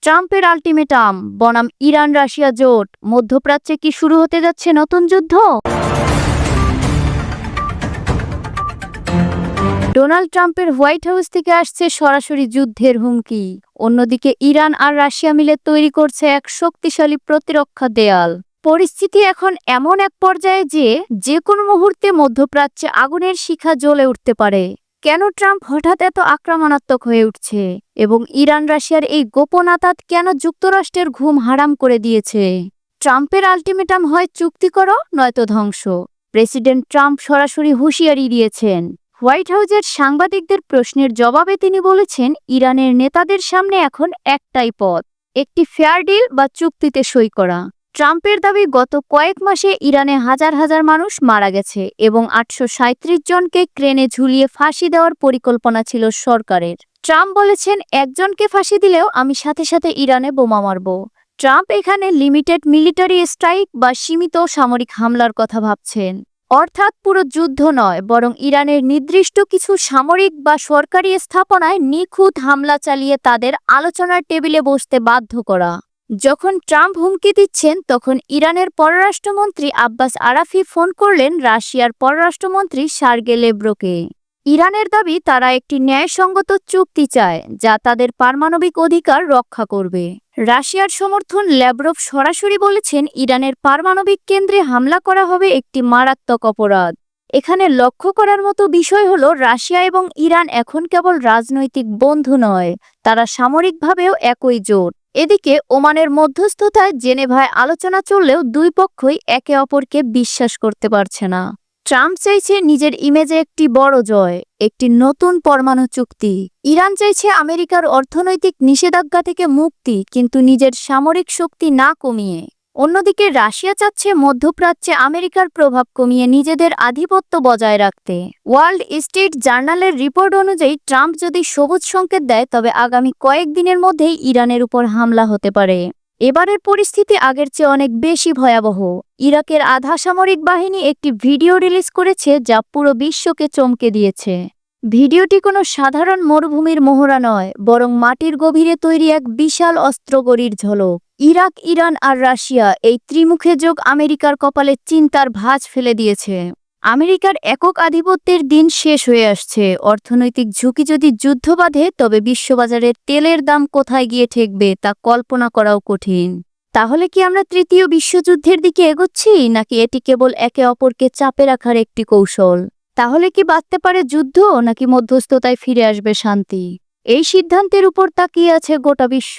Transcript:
ট্রাম্পের আল্টিমেটাম বনাম Iran Russia জোট, মধ্যপ্রাচ্যে কি শুরু হতে যাচ্ছে নতুন যুদ্ধ? ডোনাল্ড ট্রাম্পের হোয়াইট হাউস থেকে আসছে সরাসরি যুদ্ধের হুমকি। অন্যদিকে ইরান আর রাশিয়া মিলে তৈরি করছে এক শক্তিশালী প্রতিরক্ষা দেয়াল। পরিস্থিতি এখন এমন এক পর্যায়ে যে কোনো মুহূর্তে মধ্যপ্রাচ্যে আগুনের শিখা জ্বলে উঠতে পারে। কেন ট্রাম্প হঠাৎ এত আক্রমণাত্মক হয়ে উঠছে এবং ইরান রাশিয়ার এই গোপন আতাত কেন যুক্তরাষ্ট্রের ঘুম হারাম করে দিয়েছে? ট্রাম্পের আল্টিমেটাম হয় চুক্তি করো নয়তো ধ্বংস। প্রেসিডেন্ট ট্রাম্প সরাসরি হুঁশিয়ারি দিয়েছেন। হোয়াইট হাউসের সাংবাদিকদের প্রশ্নের জবাবে তিনি বলেছেন, ইরানের নেতাদের সামনে এখন একটাই পথ, একটি ফেয়ার ডিল বা চুক্তিতে সই করা। ট্রাম্পের দাবি, গত কয়েক মাসে ইরানে হাজার হাজার মানুষ মারা গেছে এবং ৮৩৭ জনকে ক্রেনে ঝুলিয়ে ফাঁসি দেওয়ার পরিকল্পনা ছিল সরকারের। ট্রাম্প বলেছেন, একজনকে ফাঁসি দিলেও আমি সাথে সাথে ইরানে বোমা মারব। ট্রাম্প এখানে লিমিটেড মিলিটারি স্ট্রাইক বা সীমিত সামরিক হামলার কথা ভাবছেন, অর্থাৎ পুরো যুদ্ধ নয়, বরং ইরানের নির্দিষ্ট কিছু সামরিক বা সরকারি স্থাপনায় নিখুঁত হামলা চালিয়ে তাদের আলোচনার টেবিলে বসতে বাধ্য করা। যখন ট্রাম্প হুমকি দিচ্ছেন, তখন ইরানের পররাষ্ট্রমন্ত্রী আব্বাস আরাফি ফোন করলেন রাশিয়ার পররাষ্ট্রমন্ত্রী সার্গে লেভ্রভকে। ইরানের দাবি, তারা একটি ন্যায়সঙ্গত চুক্তি চায় যা তাদের পারমাণবিক অধিকার রক্ষা করবে। রাশিয়ার সমর্থন ল্যাভরভ সরাসরি বলেছেন, ইরানের পারমাণবিক কেন্দ্রে হামলা করা হবে একটি মারাত্মক অপরাধ। এখানে লক্ষ্য করার মতো বিষয় হলো, রাশিয়া এবং ইরান এখন কেবল রাজনৈতিক বন্ধু নয়, তারা সামরিকভাবেও একই জোট। এদিকে ওমানের মধ্যস্থতায় জেনেভায় আলোচনা চললেও দুই পক্ষই একে অপরকে বিশ্বাস করতে পারছে না। ট্রাম্প চাইছে নিজের ইমেজে একটি বড় জয়, একটি নতুন পরমাণু চুক্তি। ইরান চাইছে আমেরিকার অর্থনৈতিক নিষেধাজ্ঞা থেকে মুক্তি, কিন্তু নিজের সামরিক শক্তি না কমিয়ে। অন্যদিকে রাশিয়া চাচ্ছে মধ্যপ্রাচ্যে আমেরিকার প্রভাব কমিয়ে নিজেদের আধিপত্য বজায় রাখতে। ওয়ার্ল্ড স্ট্রিট জার্নালের রিপোর্ট অনুযায়ী, ট্রাম্প যদি সবুজ সংকেত দেয়, তবে আগামী কয়েকদিনের মধ্যেই ইরানের উপর হামলা হতে পারে। এবারের পরিস্থিতি আগের চেয়ে অনেক বেশি ভয়াবহ। ইরাকের আধা সামরিক বাহিনী একটি ভিডিও রিলিজ করেছে যা পুরো বিশ্বকে চমকে দিয়েছে। ভিডিওটি কোনো সাধারণ মরুভূমির মহড়া নয়, বরং মাটির গভীরে তৈরি এক বিশাল অস্ত্রগড়ির ঝলক। ইরাক, ইরান আর রাশিয়া, এই ত্রিমুখে যোগ আমেরিকার কপালে চিন্তার ভাঁজ ফেলে দিয়েছে। আমেরিকার একক আধিপত্যের দিন শেষ হয়ে আসছে। অর্থনৈতিক ঝুঁকি যদি যুদ্ধ বাঁধে, তবে বিশ্ববাজারে তেলের দাম কোথায় গিয়ে ঠেকবে তা কল্পনা করাও কঠিন। তাহলে কি আমরা তৃতীয় বিশ্বযুদ্ধের দিকে এগোচ্ছি, নাকি এটি কেবল একে অপরকে চাপে রাখার একটি কৌশল? তাহলে কি বাঁধতে পারে যুদ্ধ, নাকি মধ্যস্থতায় ফিরে আসবে শান্তি? এই সিদ্ধান্তের উপর তাকিয়ে আছে গোটা বিশ্ব।